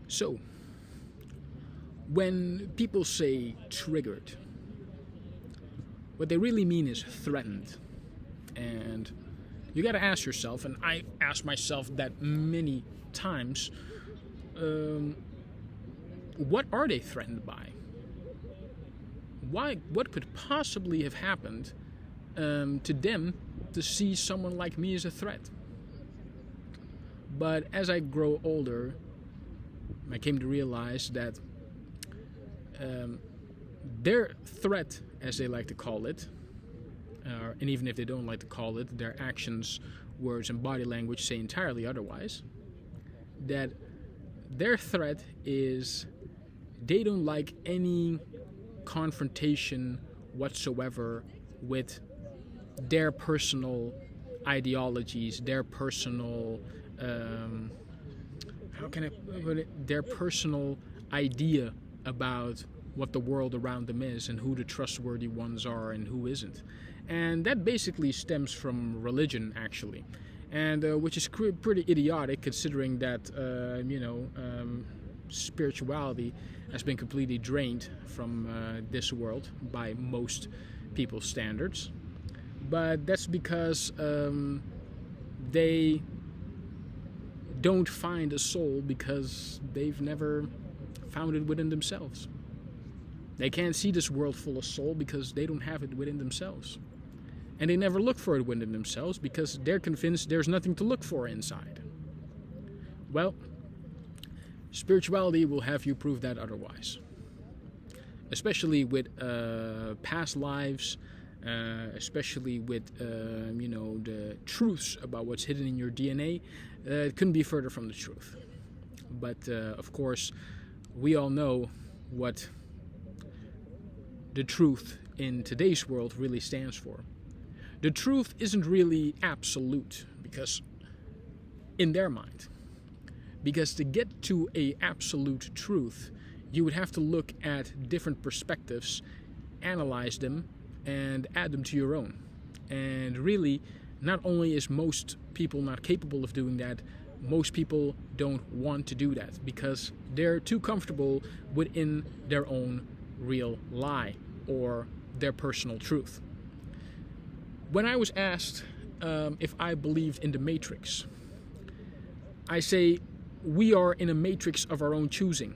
So, when people say triggered, what they really mean is threatened. And you gotta ask yourself, and I ask myself that many times, what are they threatened by? What could possibly have happened to them to see someone like me as a threat? But as I grow older, I came to realize that their threat, as they like to call it, and even if they don't like to call it, their actions, words, and body language say entirely otherwise, that their threat is they don't like any confrontation whatsoever with their personal ideologies, their personal, how can I put it, their personal idea about what the world around them is and who the trustworthy ones are and who isn't. And that basically stems from religion, actually, and which is pretty idiotic considering that, spirituality has been completely drained from this world by most people's standards. But that's because they don't find a soul because they've never found it within themselves. They can't see this world full of soul because they don't have it within themselves. And they never look for it within themselves because they're convinced there's nothing to look for inside. Well, spirituality will have you prove that otherwise. Especially with past lives, especially with the truths about what's hidden in your DNA. It couldn't be further from the truth. But of course, we all know what the truth in today's world really stands for. The truth isn't really absolute because in their mind. Because to get to a absolute truth, you would have to look at different perspectives, analyze them, and add them to your own. And really, not only is most people not capable of doing that, most people don't want to do that because they're too comfortable within their own real lie or their personal truth. When I was asked if I believed in the Matrix, I say we are in a matrix of our own choosing.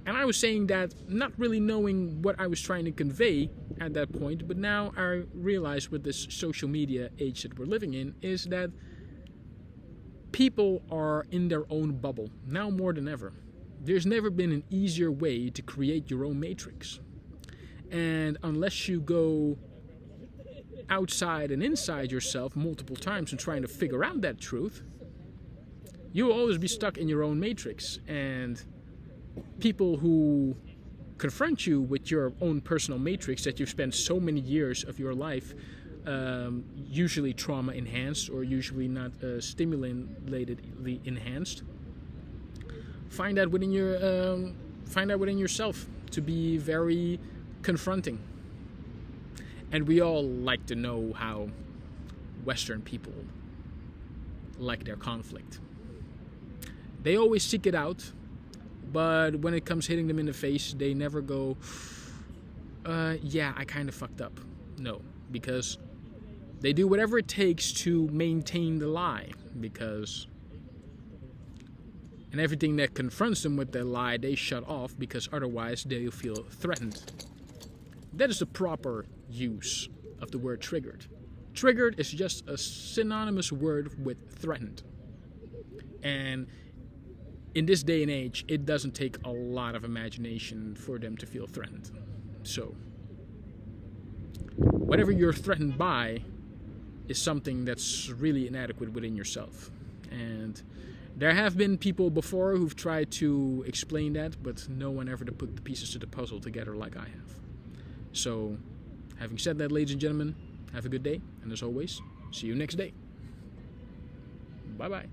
And I was saying that not really knowing what I was trying to convey at that point, but now I realize with this social media age that we're living in is that people are in their own bubble, now more than ever. There's never been an easier way to create your own matrix. And unless you go outside and inside yourself multiple times and trying to figure out that truth, you'll always be stuck in your own matrix. And people who confront you with your own personal matrix that you've spent so many years of your life, usually trauma enhanced or usually not stimulatedly enhanced, find that within yourself to be very confronting. And we all like to know how Western people like their conflict. They always seek it out, but when it comes hitting them in the face, they never go, yeah, I kind of fucked up. No, because they do whatever it takes to maintain the lie, and everything that confronts them with their lie, they shut off because otherwise they feel threatened. That is the proper use of the word triggered. Triggered is just a synonymous word with threatened. And in this day and age, it doesn't take a lot of imagination for them to feel threatened. So, whatever you're threatened by is something that's really inadequate within yourself. And there have been people before who've tried to explain that, but no one ever to put the pieces to the puzzle together like I have. So, having said that, ladies and gentlemen, have a good day, and as always, see you next day. Bye-bye.